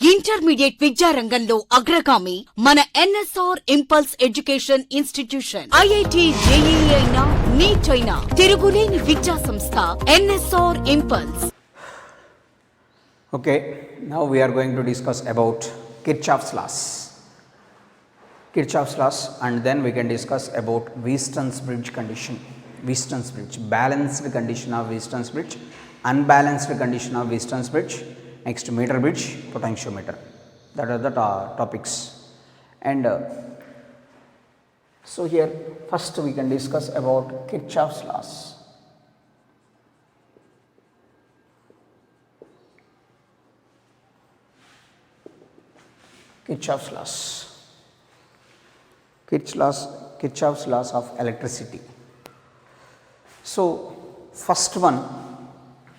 Intermediate విద్యారంగంలో అగ్రగామి మన NSR impulse education institution. IIT JEE అయినా నీట్ అయినా తిరుగులేని విద్యా సంస్థ NSR impulse. Okay, now we are going to discuss about Kirchhoff's laws. Kirchhoff's laws, and then we can discuss about Weiston's bridge condition. Weiston's bridge, balanced condition of Weiston's bridge, unbalanced condition of Weiston's bridge, next meter bridge, potentiometer. That are the topics. And so here first we can discuss about Kirchhoff's laws. Kirchhoff's laws. Kirchhoff's laws of electricity. So first one,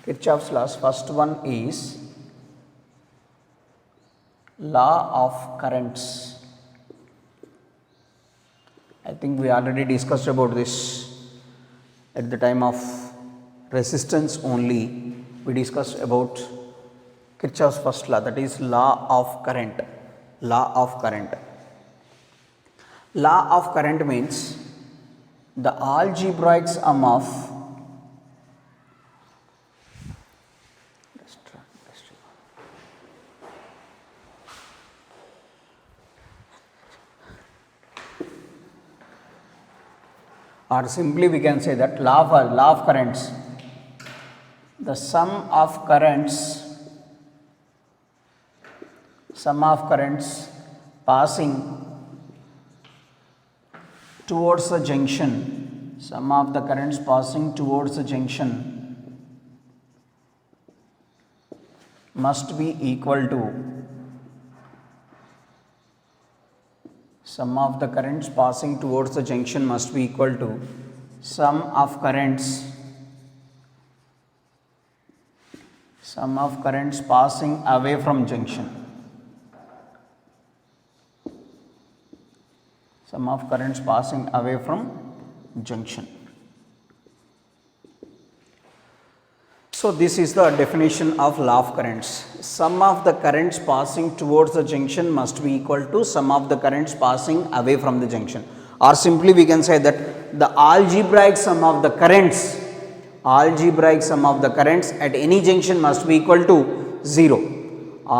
Kirchhoff's laws, first one is law of currents. I think we already discussed about this at the time of resistance only. We discussed about Kirchhoff's first law, that is law of current. Law of current. Law of current means the algebraic sum of or simply we can say that law of currents, the sum of currents passing towards the junction, sum of the currents passing towards the junction must be equal to sum of the currents passing towards the junction must be equal to sum of currents passing away from junction. Sum of currents passing away from junction. So this is the definition of law of currents. Sum of the currents passing towards the junction must be equal to sum of the currents passing away from the junction. Or simply we can say that the algebraic sum of the currents at any junction must be equal to 0.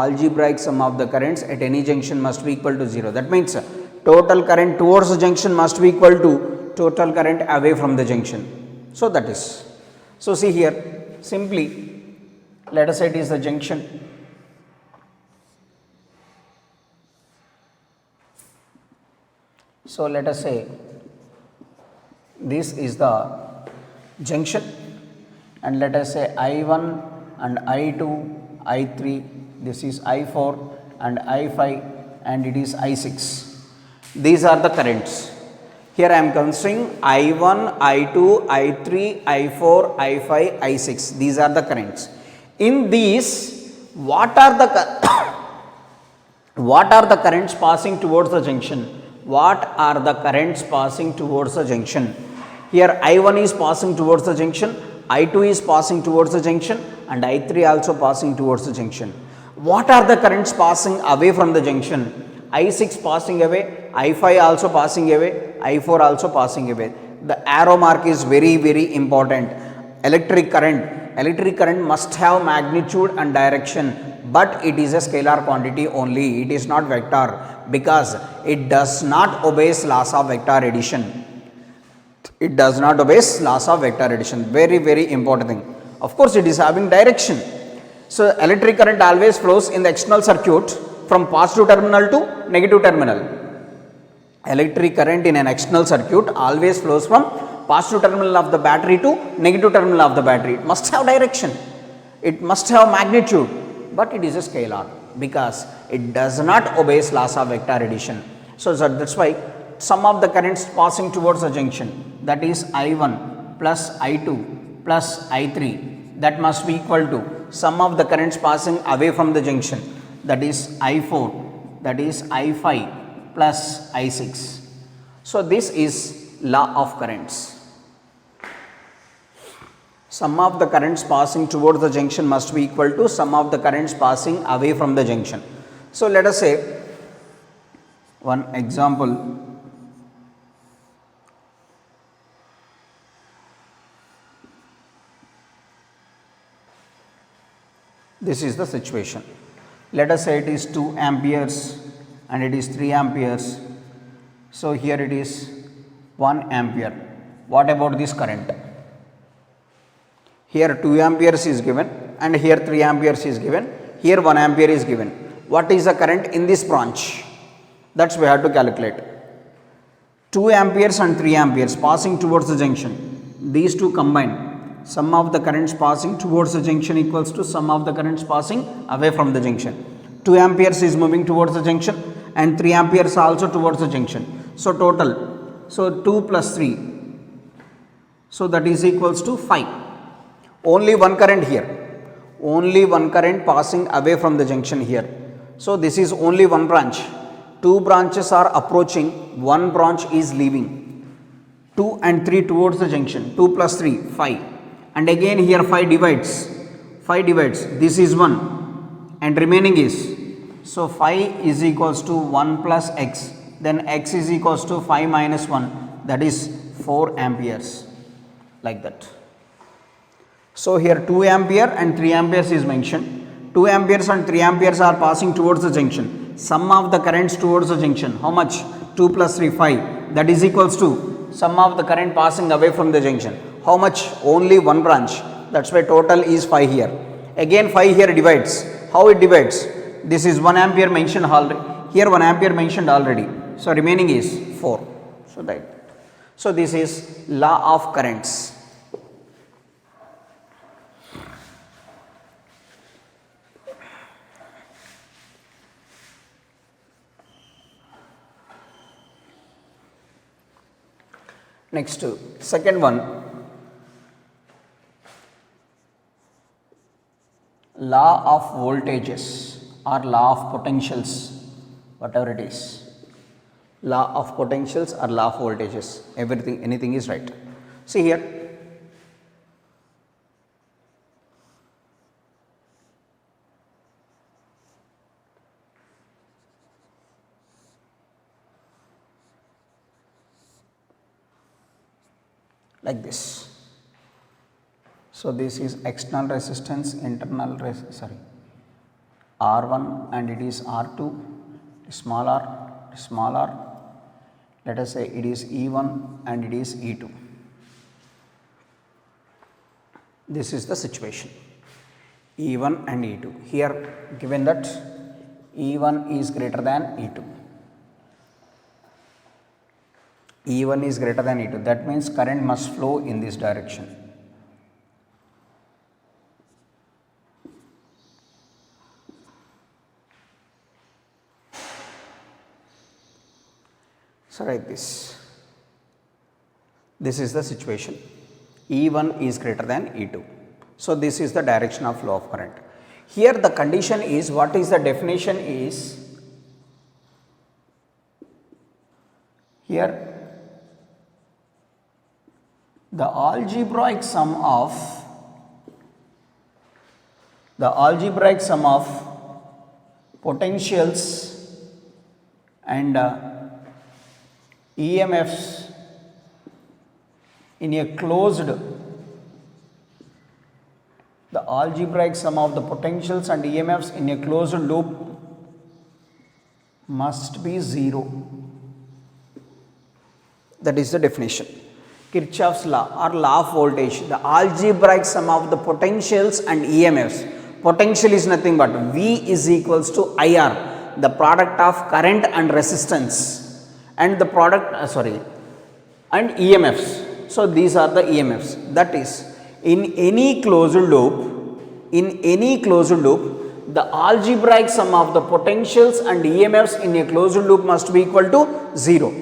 Algebraic sum of the currents at any junction must be equal to 0. That means total current towards the junction must be equal to total current away from the junction. So that is. So see here, simply let us say it is the junction. So let us say this is the junction, and let us say I1 and I2, I3, this is I4 and I5, and it is I6. These are the currents. Here I am considering I1, I2, I3, I4, I5, I6. These are the currents. In these, what are the currents passing towards the junction? What are the currents passing towards the junction? Here I1 is passing towards the junction, I2 is passing towards the junction, and I3 also passing towards the junction. What are the currents passing away from the junction? I6 passing away, I5 also passing away, I4 also passing away. The arrow mark is very, very important. Electric current must have magnitude and direction, but it is a scalar quantity only. It is not vector, because it does not obey laws of vector addition. It does not obey laws of vector addition. Very, very important thing. Of course, it is having direction. So electric current always flows in the external circuit from positive terminal to negative terminal. Electric current in an external circuit always flows from positive terminal of the battery to negative terminal of the battery. It must have direction, it must have magnitude, but it is a scalar because it does not obey laws of vector addition. So that's why sum of the currents passing towards the junction, that is I1 plus I2 plus I3, that must be equal to sum of the currents passing away from the junction, that is I4, that is I5 plus I6. So this is law of currents. Sum of the currents passing towards the junction must be equal to sum of the currents passing away from the junction. So let us say one example. This is the situation. Let us say it is 2 amperes and it is 3 amperes. So here it is 1 ampere. What about this current? Here 2 amperes is given and here 3 amperes is given. Here 1 ampere is given. What is the current in this branch? That's we have to calculate. 2 amperes and 3 amperes passing towards the junction. These two combined. Sum of the currents passing towards the junction equals to sum of the currents passing away from the junction. 2 amperes is moving towards the junction and 3 amperes also towards the junction. So total, so 2 plus 3, so that is equals to 5. Only one current here, only one current passing away from the junction here. So this is only one branch. 2 branches are approaching, one branch is leaving. 2 and 3 towards the junction, 2 plus 3, 5. And again here 5 divides, this is 1 and remaining is, so 5 is equals to 1 plus x, then x is equals to 5 minus 1, that is 4 amperes, like that. So here 2 ampere and 3 amperes is mentioned, 2 amperes and 3 amperes are passing towards the junction. Sum of the currents towards the junction, how much? 2 plus 3, 5, that is equals to sum of the current passing away from the junction. How much? Only one branch. That's why total is 5 here. Again 5 here divides. How it divides? This is 1 ampere mentioned already. Here 1 ampere mentioned already. So remaining is 4. So that. So this is law of currents. Next, second one. Law of voltages or law of potentials, whatever it is. Law of potentials or law of voltages, everything, anything is right. See here. Like this. So this is external resistance, internal R1 and it is R2, small r. Let us say it is E1 and it is E2. This is the situation. E1 and E2. Here given that E1 is greater than E2. E1 is greater than E2. That means current must flow in this direction. So write this. This is the situation. E1 is greater than E2. So this is the direction of flow of current. Here the condition is, what is the definition is, here the algebraic sum of potentials and EMFs in a closed, the algebraic sum of the potentials and EMFs in a closed loop must be 0. That is the definition. Kirchhoff's law or law of voltage, the algebraic sum of the potentials and EMFs. Potential is nothing but V is equals to IR, the product of current and resistance, and the product and EMFs. So these are the EMFs. That is, in any closed loop, the algebraic sum of the potentials and EMFs in a closed loop must be equal to 0.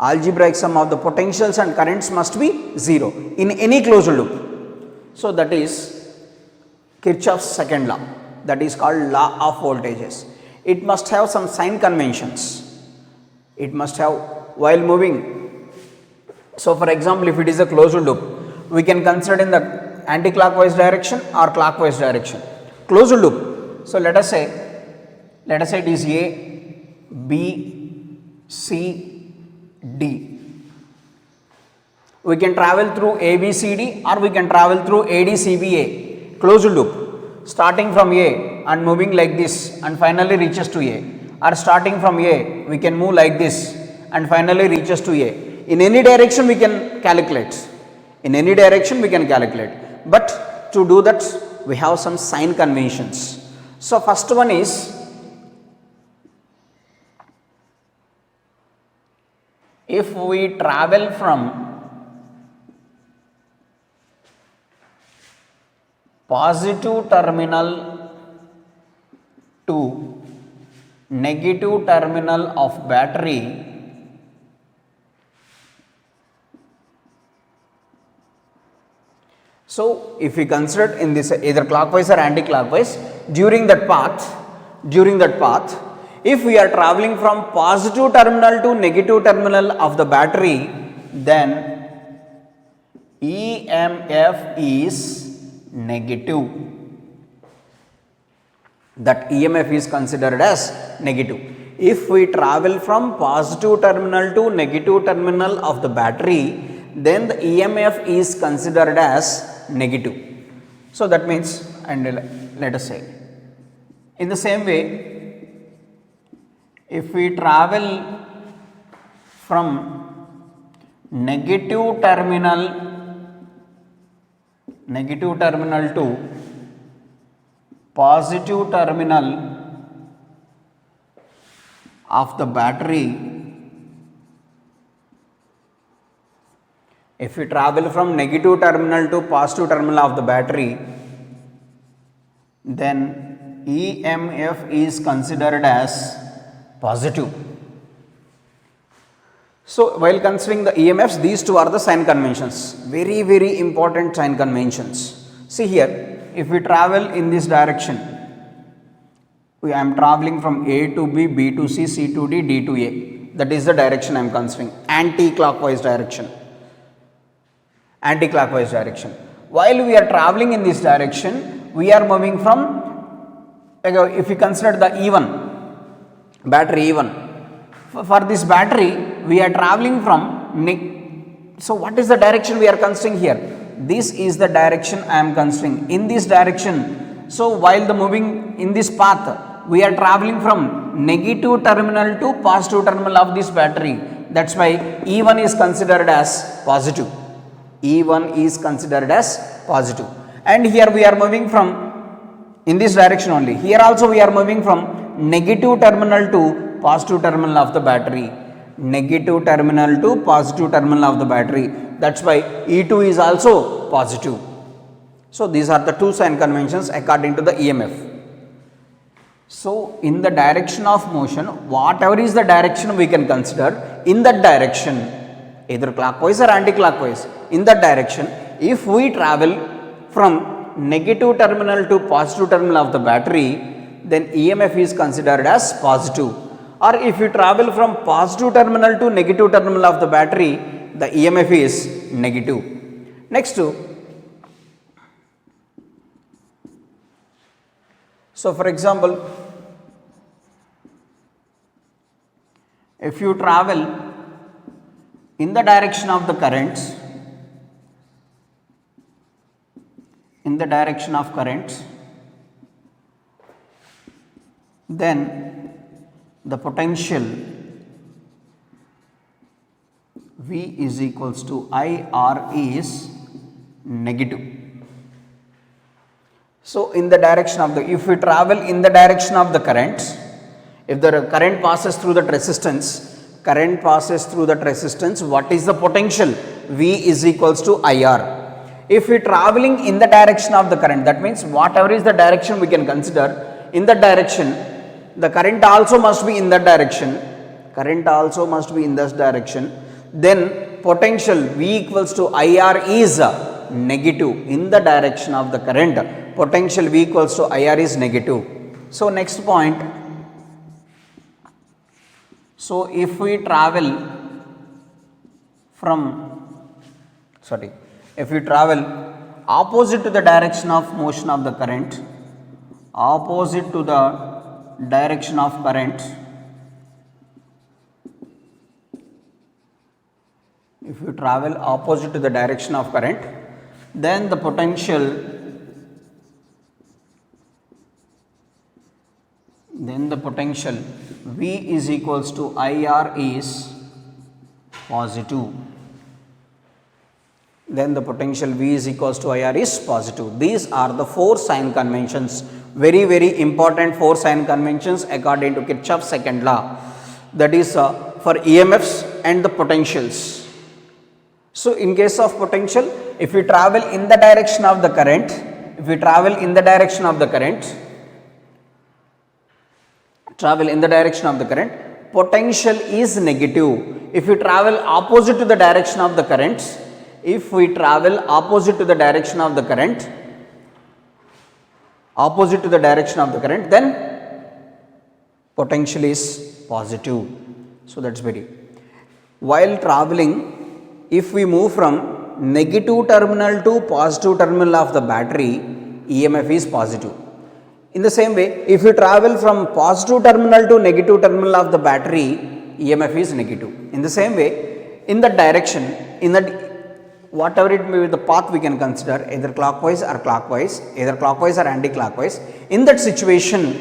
Algebraic sum of the potentials and currents must be 0 in any closed loop. So that is Kirchhoff's second law, that is called law of voltages. It must have some sign conventions. It must have while moving. So for example, if it is a closed loop, we can consider in the anti-clockwise direction or clockwise direction. Closed loop. So let us say Let us say it is A, B, C, D. We can travel through ABCD or we can travel through ADCBA, closed loop, starting from A and moving like this and finally reaches to A, or starting from A we can move like this and finally reaches to A. In any direction we can calculate, but to do that we have some sign conventions. So first one is, if we travel from positive terminal to negative terminal of battery, so if we consider in this either clockwise or anti-clockwise, during that path, if we are traveling from positive terminal to negative terminal of the battery, then EMF is negative. That EMF is considered as negative. If we travel from positive terminal to negative terminal of the battery, then the EMF is considered as negative. So that means, and let us say, in the same way, if we travel from negative terminal to positive terminal of the battery, if we travel from negative terminal to positive terminal of the battery, then EMF is considered as positive. So while considering the EMFs, these two are the sign conventions, very, very important sign conventions. See here, if we travel in this direction, I am traveling from A to B, B to C, C to D, D to A. That is the direction I am considering, anti-clockwise direction. While we are traveling in this direction, we are moving from, if we consider the E1, battery E1, for this battery we are traveling from, so what is the direction we are considering here? This is the direction I am considering, in this direction. So while the moving in this path, we are traveling from negative terminal to positive terminal of this battery. That's why E1 is considered as positive. And here we are moving from, in this direction only. Here also we are moving from negative terminal to positive terminal of the battery. That's why E2 is also positive. So these are the two sign conventions according to the EMF. So in the direction of motion, whatever is the direction we can consider, in that direction, either clockwise or anti-clockwise, in that direction, if we travel from negative terminal to positive terminal of the battery, then EMF is considered as positive. Or if you travel from positive terminal to negative terminal of the battery, the EMF is negative. Next, so for example, if you travel in the direction of the currents, then the potential V is equals to IR is negative. So in the direction of the, if we travel in the direction of the current, if the current passes through that resistance, what is the potential? V is equals to IR. If we traveling in the direction of the current, that means whatever is the direction we can consider, in that direction, the current also must be in that direction, then potential V equals to IR is negative. In the direction of the current, potential V equals to IR is negative. So next point, so if we travel opposite to the direction of motion of the current, opposite to the direction of current, if you travel opposite to the direction of current, then the potential, V is equals to IR is positive. Then the potential V is equals to IR is positive. These are the 4 sign conventions, very very important 4 sign conventions according to Kirchhoff's second law, that is for EMFs and the potentials. So in case of potential, if we travel in the direction of the current, potential is negative. If we travel opposite to the direction of the current, then potential is positive. So that's very. While traveling, if we move from negative terminal to positive terminal of the battery, EMF is positive. In the same way, if you travel from positive terminal to negative terminal of the battery, EMF is negative. In the same way, in the direction, whatever it may be the path we can consider, either clockwise or anti-clockwise. In that situation,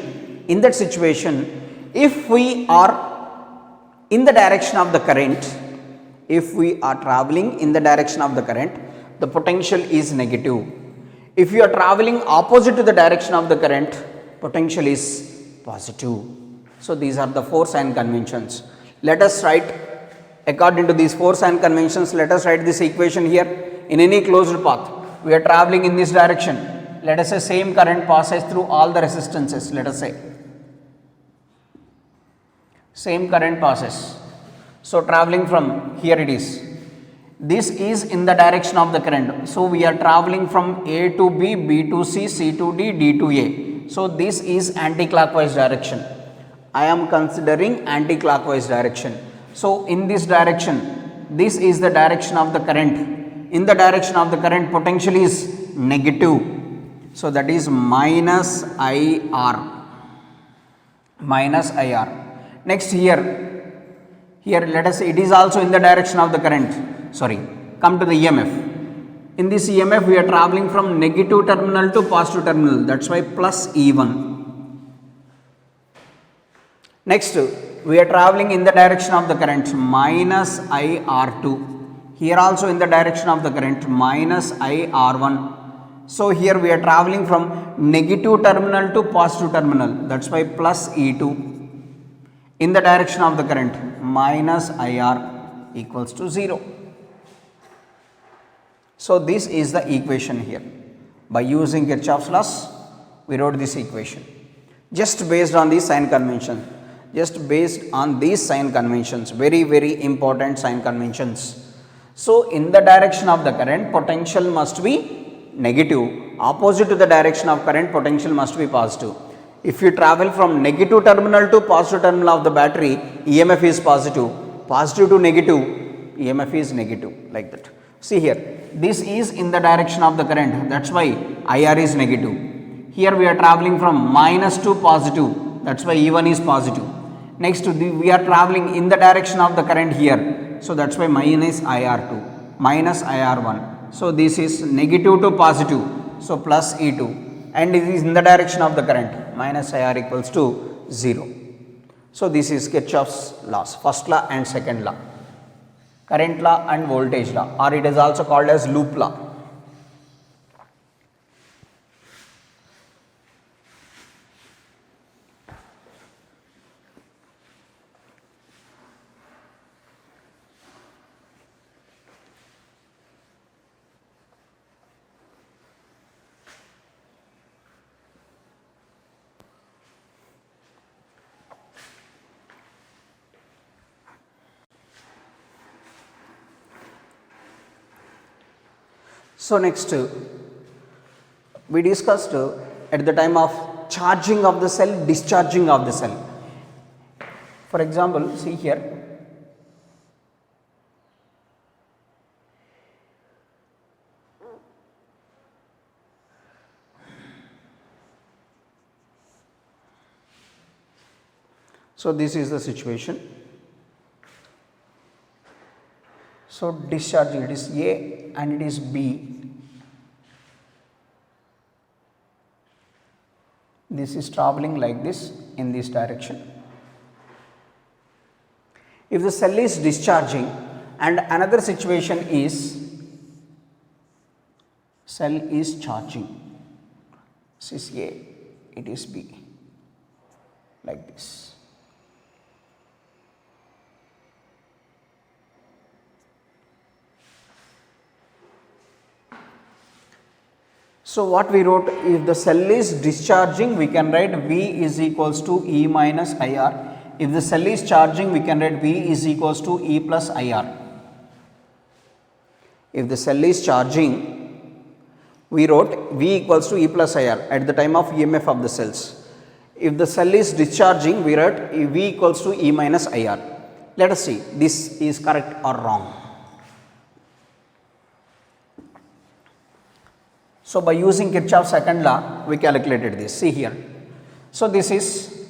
if we are in the direction of the current, if we are traveling in the direction of the current, the potential is negative. If you are traveling opposite to the direction of the current, potential is positive. So these are the 4 sign conventions. Let us write, according to these 4 sign conventions, let us write this equation here. In any closed path, we are traveling in this direction. Let us say same current passes through all the resistances. Let us say same current passes. So traveling from here, it is. This is in the direction of the current. So we are traveling from A to B, B to C, C to D, D to A. So this is anti-clockwise direction. I am considering anti-clockwise direction. So in this direction, this is the direction of the current. In the direction of the current, potential is negative. So that is minus IR. Next here let us say it is also in the direction of the current. Come to the EMF. In this EMF, we are traveling from negative terminal to positive terminal. That's why plus E1. Next, we are traveling in the direction of the current, minus IR2. Here also in the direction of the current, minus IR1. So here we are traveling from negative terminal to positive terminal. That's why plus E2. In the direction of the current, minus IR equals to 0. So this is the equation here. By using Kirchhoff's laws, we wrote this equation. Just based on these sign conventions. Very very important sign conventions. So in the direction of the current, potential must be negative. Opposite to the direction of current, potential must be positive. If you travel from negative terminal to positive terminal of the battery, EMF is positive. Positive to negative, EMF is negative, like that. See here, this is in the direction of the current. That's why IR is negative. Here we are traveling from minus to positive. That's why E1 is positive. Next, we are traveling in the direction of the current here. So that's why minus IR2, minus IR1. So this is negative to positive. So plus E2. And it is in the direction of the current, minus IR equals to 0. So this is Kirchhoff's laws, first law and second law, current law and voltage law, or it is also called as loop law. So next, we discussed at the time of charging of the cell, discharging of the cell. For example, see here, So this is the situation. So discharging, it is A and it is B. This is traveling like this in this direction. If the cell is discharging and another situation is cell is charging, this is A, it is B, like this. So what we wrote, if the cell is discharging, we can write V is equals to E minus IR. If the cell is charging, we can write V is equals to E plus IR. If the cell is charging, we wrote V equals to E plus IR at the time of EMF of the cells. If the cell is discharging, we wrote V equals to E minus IR. Let us see this is correct or wrong. So by using Kirchhoff's second law, we calculated this. See here. So this is,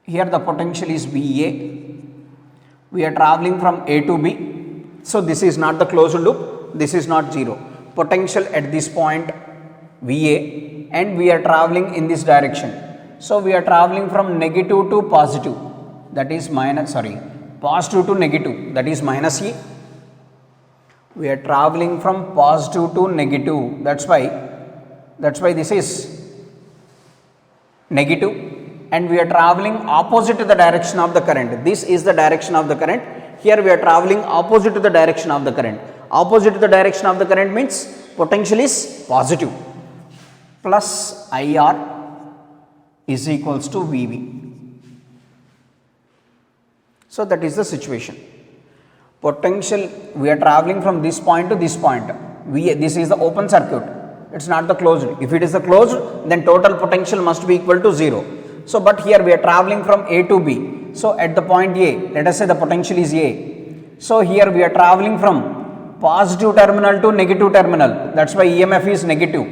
here the potential is VA. We are traveling from A to B. So this is not the closed loop. This is not zero. Potential at this point VA, and we are traveling in this direction. So we are traveling from negative to positive. That is positive to negative. That is minus E. We are traveling from positive to negative, that's why this is negative, and we are traveling opposite to the direction of the current. This is the direction of the current. Here we are traveling opposite to the direction of the current. Opposite to the direction of the current means potential is positive. Plus IR is equals to VB. So that is the situation. Potential, we are traveling from this point to this point. This is the open circuit, it is not the closed. If it is the closed, then total potential must be equal to 0. So but here we are traveling from A to B. So at the point A, let us say the potential is A. So here we are traveling from positive terminal to negative terminal, that is why EMF is negative.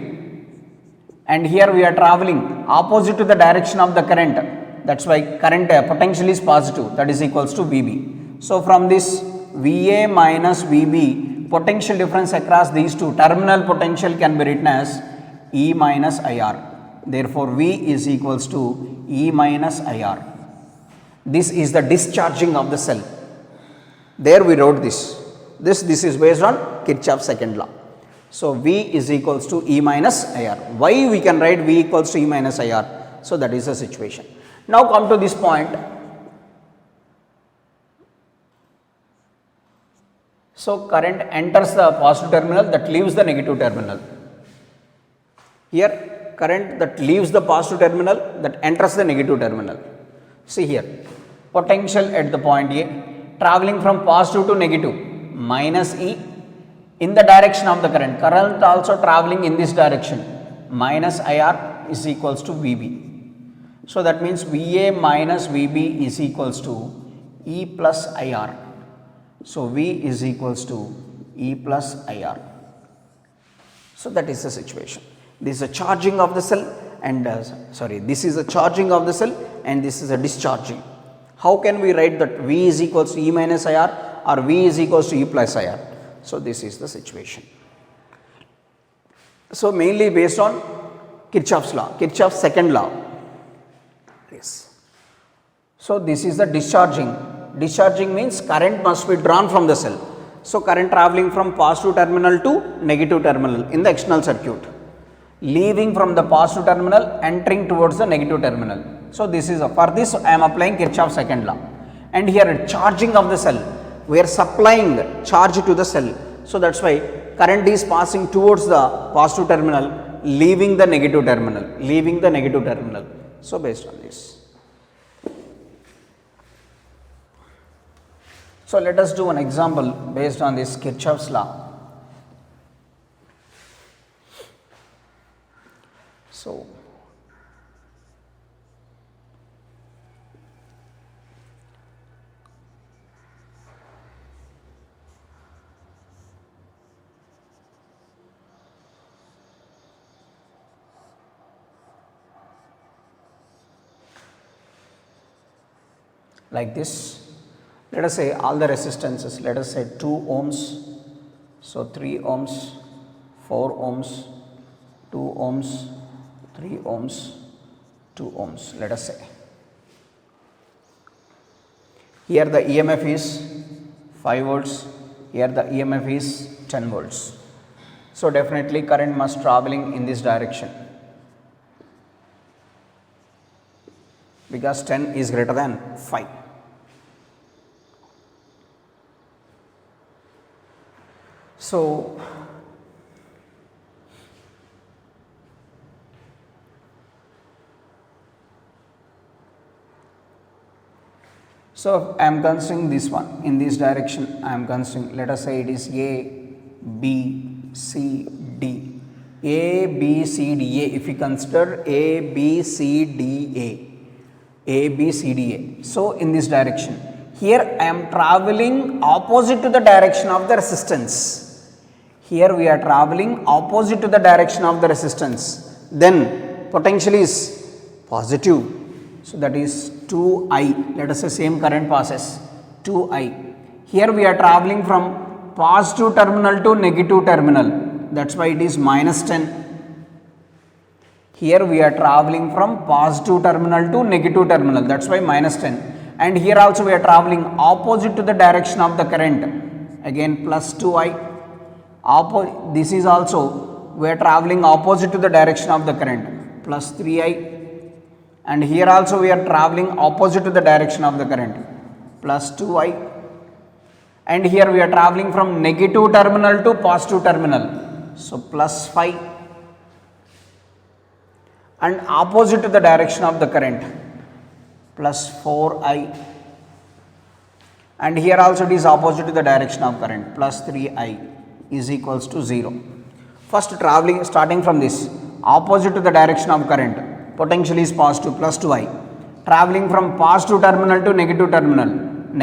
And here we are traveling opposite to the direction of the current, that is why current potential is positive, that is equals to VB. So from this VA minus VB, potential difference across these two, terminal potential can be written as E minus IR. Therefore, V is equals to E minus IR. This is the discharging of the cell. There we wrote this. This is based on Kirchhoff's second law. So V is equals to E minus IR. Why we can write V equals to E minus IR? So that is the situation. Now come to this point. So current enters the positive terminal, that leaves the negative terminal. Here current that leaves the positive terminal, that enters the negative terminal. See here, potential at the point A, traveling from positive to negative, minus E in the direction of the current. Current also traveling in this direction, minus IR is equals to VB. So that means VA minus VB is equals to E plus IR. So V is equals to E plus IR. So that is the situation. This is a charging of the cell and this is a charging of the cell and this is a discharging. How can we write that V is equals to E minus IR or V is equals to E plus IR? So this is the situation. So mainly based on Kirchhoff's law, Kirchhoff's second law. Yes. So this is the discharging. Discharging means current must be drawn from the cell. So current traveling from positive terminal to negative terminal in the external circuit, leaving from the positive terminal, entering towards the negative terminal. So this is for this I am applying Kirchhoff's second law. And here charging of the cell, we are supplying charge to the cell. So that's why current is passing towards the positive terminal, leaving the negative terminal. So based on this. So let us do an example based on this Kirchhoff's law. So like this. Let us say all the resistances, let us say 2 ohms, so 3 ohms, 4 ohms, 2 ohms, 3 ohms, 2 ohms, let us say. Here the EMF is 5 volts, here the EMF is 10 volts. So definitely current must traveling in this direction, because 10 is greater than 5. So I am considering this one in this direction. I am considering, let us say it is A, B, C, D. A, B, C, D, A. If we consider A, B, C, D, A. A, B, C, D, A. So in this direction, here I am traveling opposite to the direction of the resistance. Here we are traveling opposite to the direction of the resistance. Then potential is positive. So that is 2I. Let us say same current passes 2I. Here we are traveling from positive terminal to negative terminal. That's why it is minus 10. Here we are traveling from positive terminal to negative terminal. That's why minus 10. And here also we are traveling opposite to the direction of the current. Again plus 2I. This is also we are traveling opposite to the direction of the current, plus 3I. And here also we are traveling opposite to the direction of the current, plus 2I. And here we are traveling from negative terminal to positive terminal, so plus 5. And opposite to the direction of the current, plus 4I. And here also it is opposite to the direction of current, plus 3I is equals to 0. First traveling, starting from this, opposite to the direction of current, potential is positive, plus 2I. Traveling from positive terminal to negative terminal,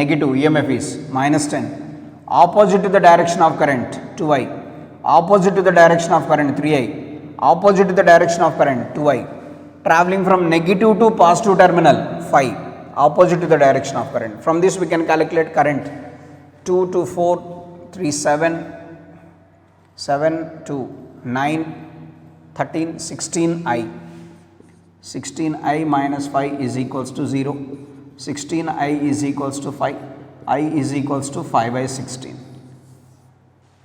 negative EMF is minus 10. Opposite to the direction of current, 2I. Opposite to the direction of current, 3I. Opposite to the direction of current, 2I. Traveling from negative to positive terminal, 5. Opposite to the direction of current. From this we can calculate current. 2 to 4, 3, 7, 7 to 9, 13, 16I. 16I minus 5 is equals to 0. 16I is equals to 5. I is equals to 5 by 16.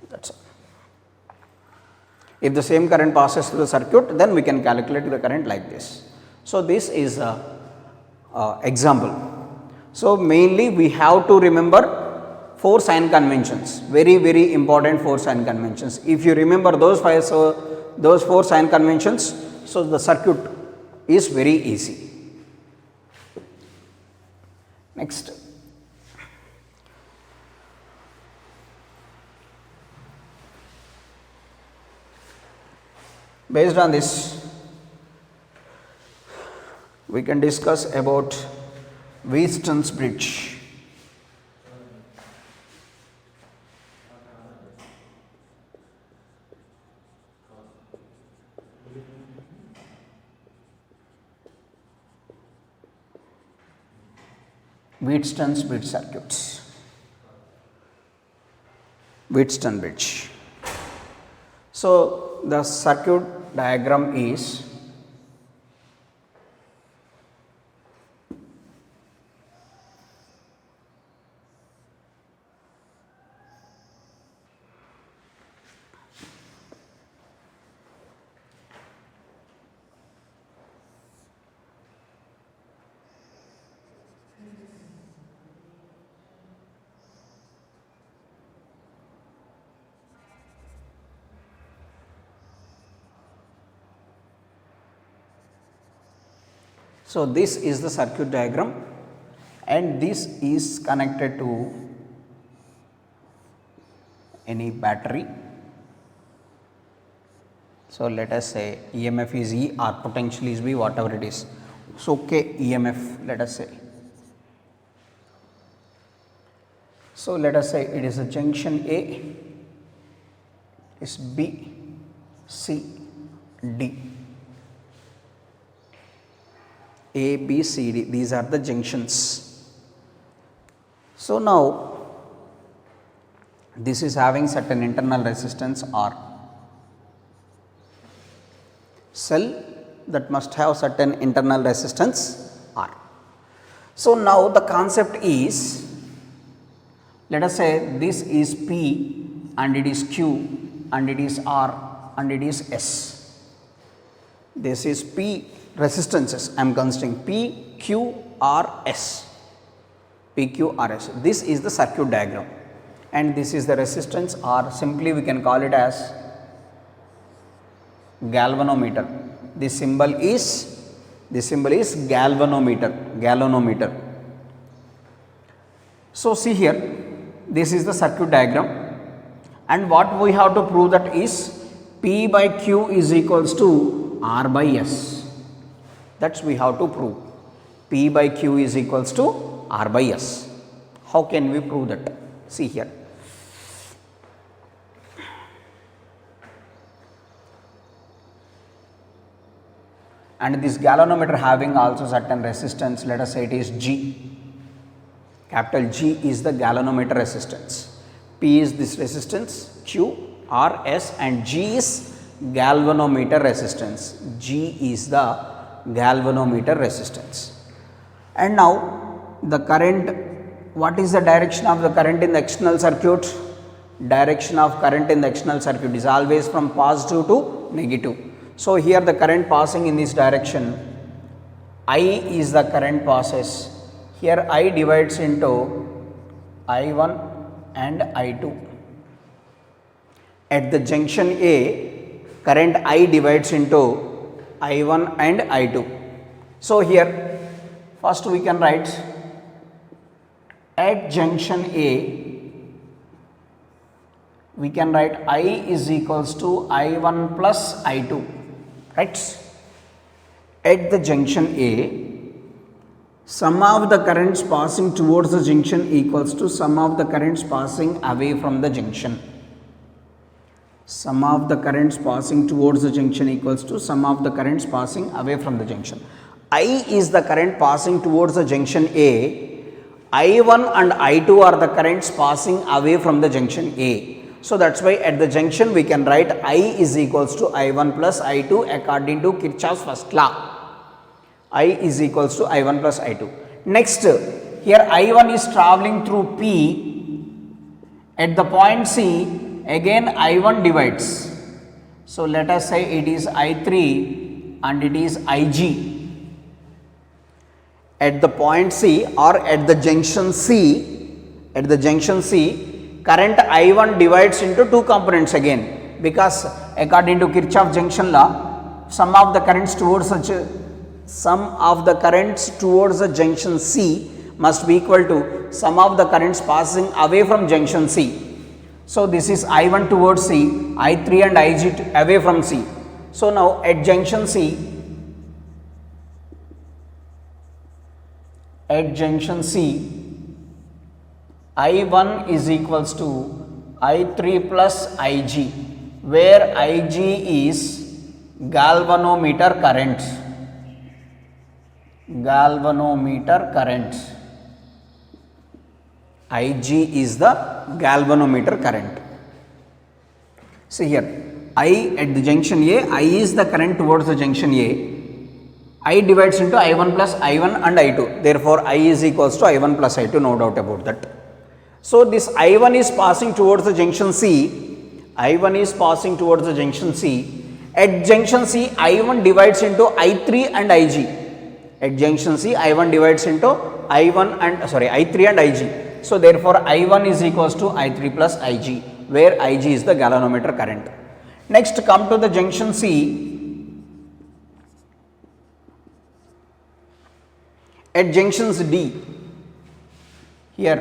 That's all. If the same current passes through the circuit, then we can calculate the current like this. So this is a example. So mainly we have to remember 4 sign conventions, very important 4 sign conventions. If you remember those 4 sign conventions, so the circuit is very easy. Next, based on this we can discuss about Wheatstone's bridge. Wheatstone's bridge circuits. Wheatstone bridge. So the circuit diagram is so this is the circuit diagram, and this is connected to any battery. So let us say EMF is E or potential is V, whatever it is. So K EMF, let us say. So let us say it is a junction A, is B, C, D. A, B, C, D, these are the junctions. So now this is having certain internal resistance R. Cell that must have certain internal resistance R. So now the concept is, let us say this is P and it is Q and it is R and it is S. This is P resistances, I am considering P, Q, R, S. P, Q, R, S. This is the circuit diagram and this is the resistance R. Simply we can call it as galvanometer. This symbol is galvanometer. So see here, this is the circuit diagram and what we have to prove that is P by Q is equals to R by S. That's we have to prove. P by Q is equals to R by S. How can we prove that? See here. And this galvanometer having also certain resistance, let us say it is G. Capital G is the galvanometer resistance. P is this resistance, Q, R, S and G is galvanometer resistance. G is the galvanometer resistance. And now the current, what is the direction of the current in the external circuit? Direction of current in the external circuit is always from positive to negative. So here the current passing in this direction, I is the current passes. Here I divides into I1 and I2. At the junction A, current I divides into I1 and I2. So here first we can write at junction A, we can write I is equals to I1 plus I2, right? At the junction A, sum of the currents passing towards the junction equals to sum of the currents passing away from the junction. Sum of the currents passing towards the junction equals to sum of the currents passing away from the junction. I is the current passing towards the junction A. I1 and I2 are the currents passing away from the junction A. So that's why at the junction we can write I is equals to I1 plus I2 according to Kirchhoff's first law. I is equals to I1 plus I2. Next, here I1 is travelling through P. At the point C, again I1 divides. So let us say it is I3 and it is IG. At the point C or at the junction C, current I1 divides into two components again, because according to Kirchhoff junction law, sum of the currents towards the junction C must be equal to sum of the currents passing away from junction C. So this is I1 towards C, I3 and IG away from C. So now at junction C, I1 is equals to I3 plus IG, where IG is galvanometer current. IG is the galvanometer current. See here, I at the junction A, I is the current towards the junction A. I divides into I1 plus I1 and I2. Therefore, I is equals to I1 plus I2, no doubt about that. So this I1 is passing towards the junction C. At junction C, I1 divides into I3 and IG. At junction C, I1 divides into I3 and IG. So therefore, I1 is equals to I3 plus IG, where IG is the galvanometer current. Next, come to the junction C. At junctions D, here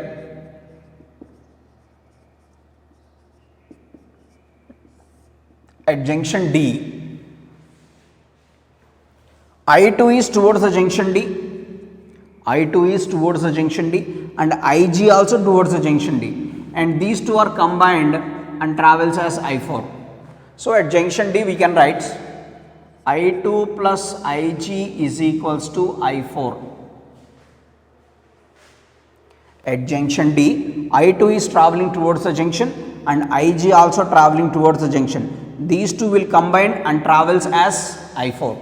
at junction D, I2 is towards the junction D, and IG also towards the junction D, and these two are combined and travels as I4. So at junction D we can write I2 plus IG is equals to I4. At junction D, I2 is traveling towards the junction and IG also traveling towards the junction. These two will combine and travels as I4.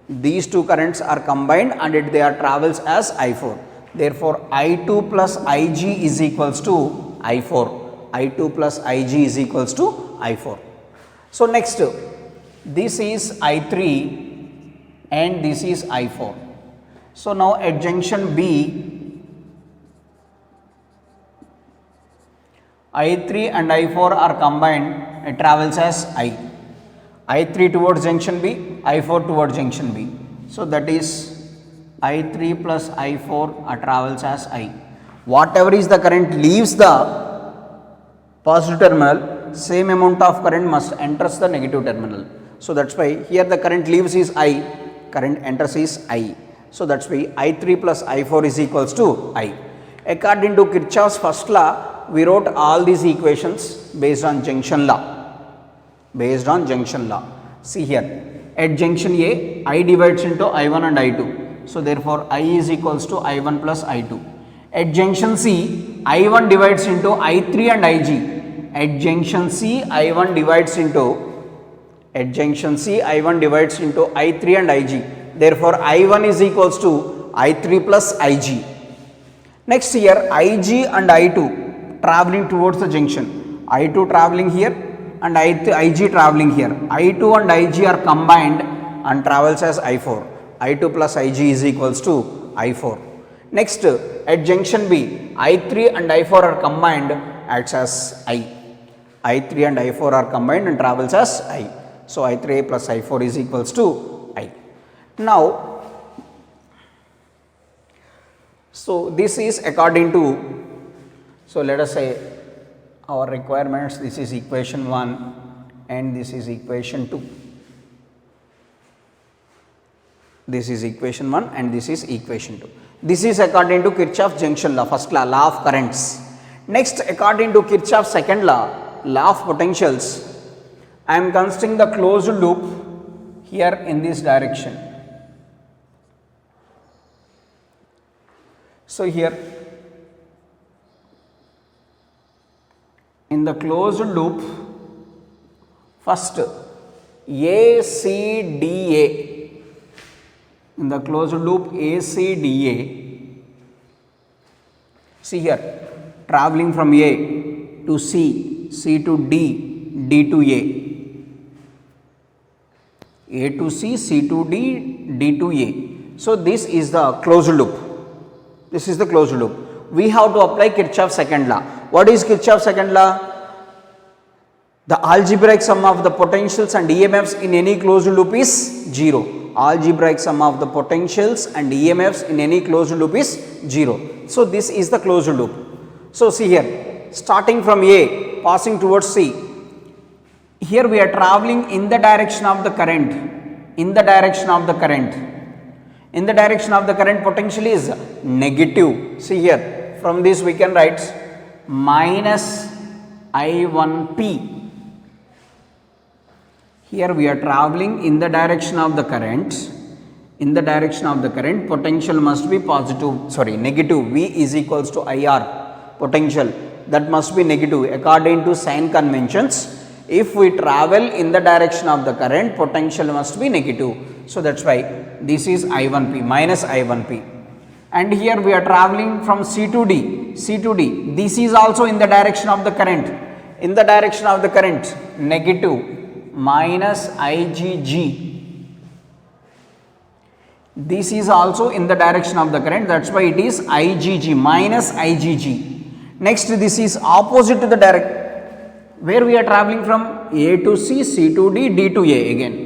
These two currents are combined and they are travels as I4. Therefore, I2 plus IG is equals to I4. I2 plus IG is equals to I4. So, next this is I3 and this is I4. So, now at junction B, I3 and I4 are combined, it travels as I. I3 towards junction B, I4 towards junction B. So, that is I3 plus I4 travels as I. Whatever is the current leaves the positive terminal, same amount of current must enters the negative terminal. So, that is why here the current leaves is I, current enters is I. So, that is why I3 plus I4 is equals to I. According to Kirchhoff's first law, we wrote all these equations based on junction law. Based on junction law. See here, at junction A, I divides into I1 and I2. So, therefore, I is equals to I1 plus I2. At junction C, I1 divides into I3 and IG. At junction C, I1 divides into I3 and IG. Therefore, I1 is equals to I3 plus IG. Next here, IG and I2 traveling towards the junction. I2 traveling here and IG traveling here. I2 and IG are combined and travels as I4. I2 plus IG is equals to I4. Next, at junction B, I3 and I4 are combined, acts as I. I3 and I4 are combined and travels as I. So, I3 plus I4 is equals to I. Now, so this is according to, so let us say our requirements, this is equation 1 and this is equation 2. This is equation 1 and this is equation 2. This is according to Kirchhoff's junction law, first law, law of currents. Next, according to Kirchhoff's second law, law of potentials, I am considering the closed loop here in this direction. So, here in the closed loop, first ACDA, in the closed loop ACDA, see here, traveling from A to C, C to D, D to A to C, C to D, D to A. So, this is the closed loop. This is the closed loop. We have to apply Kirchhoff's second law. What is Kirchhoff's second law? The algebraic sum of the potentials and EMFs in any closed loop is 0. Algebraic sum of the potentials and EMFs in any closed loop is 0. So, this is the closed loop. So, see here, starting from A, passing towards C, here we are traveling in the direction of the current, in the direction of the current. In the direction of the current, potential is negative. See here, from this we can write minus I1P. Here we are traveling in the direction of the current. In the direction of the current, potential must be negative. V is equals to IR, potential, that must be negative according to sign conventions. If we travel in the direction of the current, potential must be negative. So, that is why this is I1P, minus I1P. And here we are traveling from C to D, C to D. This is also in the direction of the current. In the direction of the current, negative, minus IGG. This is also in the direction of the current, that is why it is IGG, minus IGG. Next, this is opposite to the direction. Where we are traveling from? A to C, C to D, D to A again.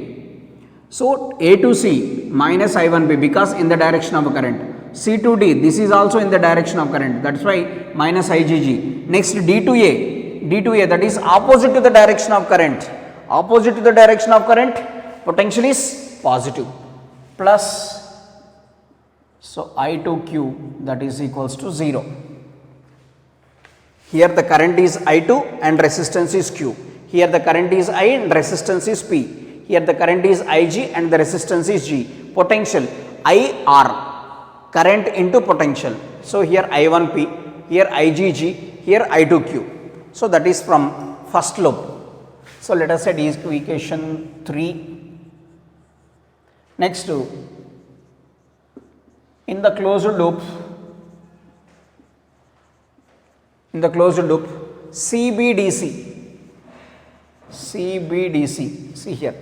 So, A to C minus I1P because in the direction of current. C to D, this is also in the direction of current, that is why minus IGG. Next, D to A, that is opposite to the direction of current. Opposite to the direction of current, potential is positive, plus, so I to Q, that is equals to 0. Here the current is I2 and resistance is Q. Here the current is I and resistance is P. Here the current is Ig and the resistance is G. Potential IR, current into potential. So, here I1P here IgG, here I2Q. So that is from first loop. So let us set equation 3. Next, in the closed loop, CBDC, see here,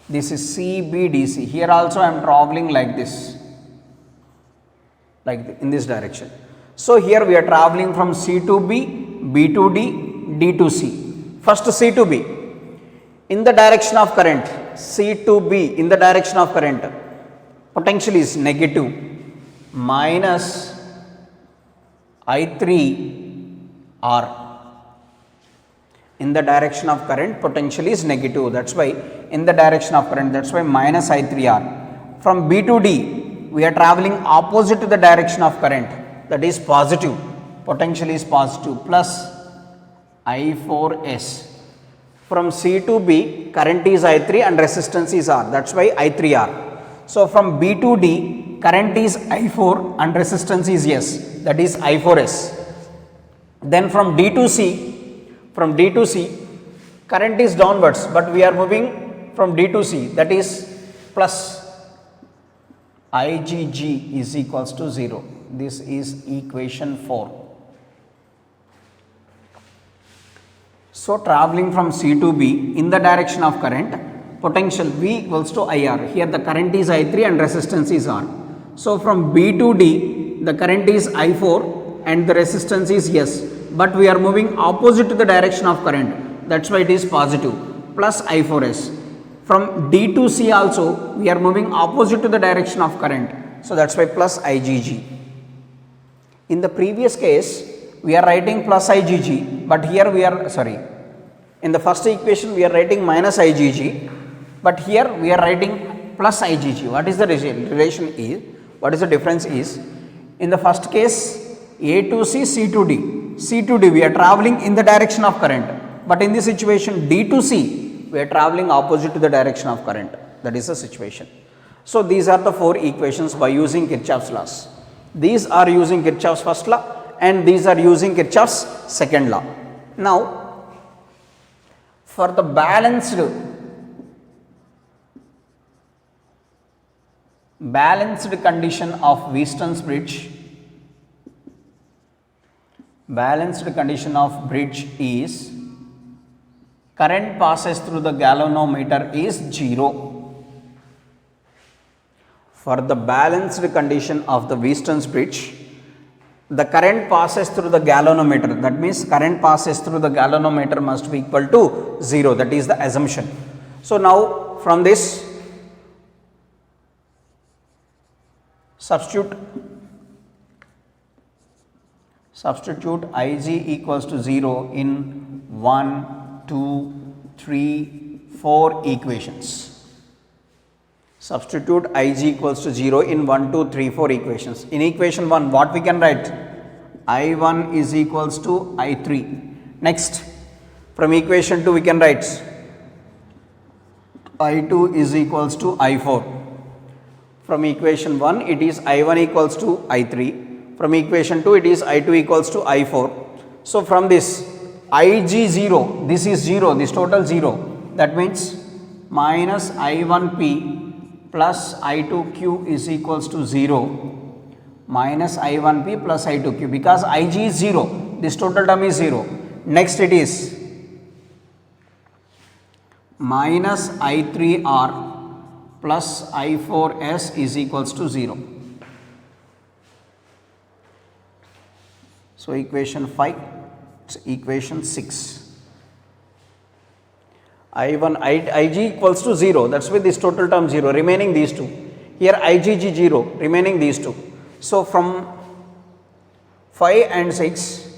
this is CBDC. Here also I am traveling like this, in this direction. So here we are traveling from C to B, B to D, D to C. First C to B, in the direction of current, C to B in the direction of current, potential is negative, minus I3R. In the direction of current, potential is negative, that's why in the direction of current, that's why minus I3R. From B to D, we are traveling opposite to the direction of current, that is positive, potential is positive, plus I4S. From C to B, current is I3 and resistance is R, that's why I3R. So from B to D, current is I4 and resistance is S, that is I4S. Then from D to C, current is downwards, but we are moving from D to C, that is plus IgG is equals to 0. This is equation 4. So traveling from C to B in the direction of current, potential V equals to IR. Here the current is I3 and resistance is R. So from B to D, the current is I4 and the resistance is S, but we are moving opposite to the direction of current, that's why it is positive, plus I4S. From D to C also, we are moving opposite to the direction of current, so that's why plus IgG. In the previous case, we are writing plus IgG, but here we are, in the first equation we are writing minus IgG, but here we are writing plus IgG. What is the relation is, what is the difference is, in the first case, A to C, C to D. C to D, we are traveling in the direction of current, but in this situation D to C, we are traveling opposite to the direction of current, that is the situation. So these are the 4 equations by using Kirchhoff's laws. These are using Kirchhoff's first law and these are using Kirchhoff's second law. Now, for the balanced condition of Wheaton's bridge, balanced condition of bridge is current passes through the galvanometer is 0. For the balanced condition of the Wheaton's bridge, the current passes through the galvanometer, that means current passes through the galvanometer must be equal to 0, that is the assumption. So now from this, substitute Ig equals to 0 in 1, 2, 3, 4 equations. Substitute Ig equals to 0 in 1, 2, 3, 4 equations. In equation 1, what we can write? I1 is equals to I3. Next, from equation 2 we can write I2 is equals to I4. From equation 1 it is I1 equals to I3. From equation 2 it is I2 equals to I4. So from this Ig 0, this is 0, this total 0, that means minus I1P plus I2Q is equals to 0, minus I1P plus I2Q, because Ig is 0, this total term is 0. Next it is minus I3R plus I4S is equals to 0. So equation 5, it's equation 6. Ig equals to 0, that's why this total term 0, remaining these two. Here IgG 0, remaining these two. So from 5 and 6,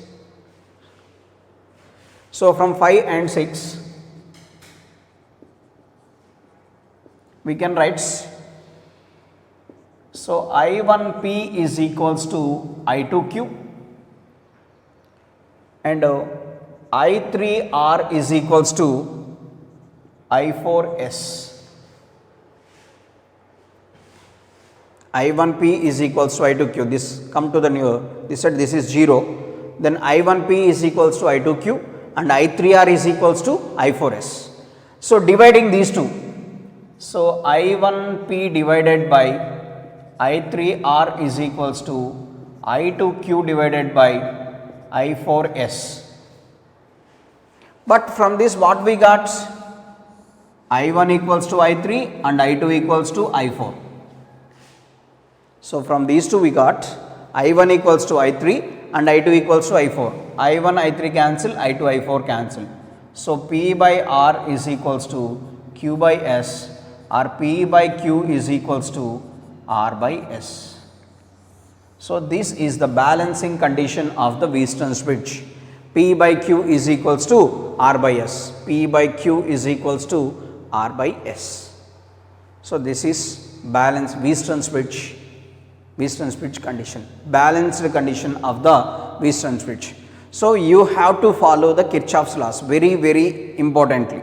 we can write, so I1P is equals to I2Q and I3R is equals to I4S. I1P is equals to I2Q. This come to the new, this said this is 0. Then I1P is equals to I2Q and I3R is equals to I4S. So dividing these two. So I1P divided by I3R is equals to I2Q divided by I4S. But from this what we got? I1 equals to I3 and I2 equals to I4. So from these two we got I1 equals to I3 and I2 equals to I4. I1, I3 cancel, I2, I4 cancel. So P by R is equals to Q by S, or P by Q is equals to R by S. So this is the balancing condition of the Wheatstone's bridge. P by Q is equals to R by S. P by Q is equals to R by S. So this is balanced Wheatstone's bridge condition, balanced condition of the Wheatstone's bridge. So you have to follow the Kirchhoff's laws very importantly.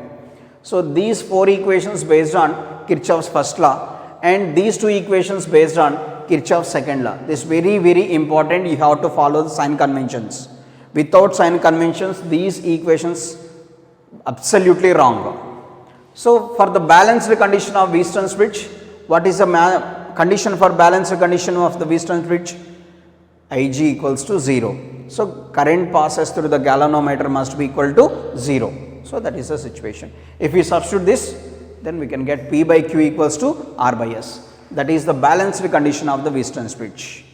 So these 4 equations based on Kirchhoff's first law and these 2 equations based on Kirchhoff's second law. This is very important. You have to follow the sign conventions. Without sign conventions, these equations absolutely wrong. So for the balanced condition of Wheatstone's bridge, what is the condition for balanced condition of the Wheatstone's bridge? Ig equals to 0. So current passes through the galvanometer must be equal to 0. So that is the situation. If we substitute this, then we can get P by Q equals to R by S. That is the balanced condition of the Wheatstone's bridge.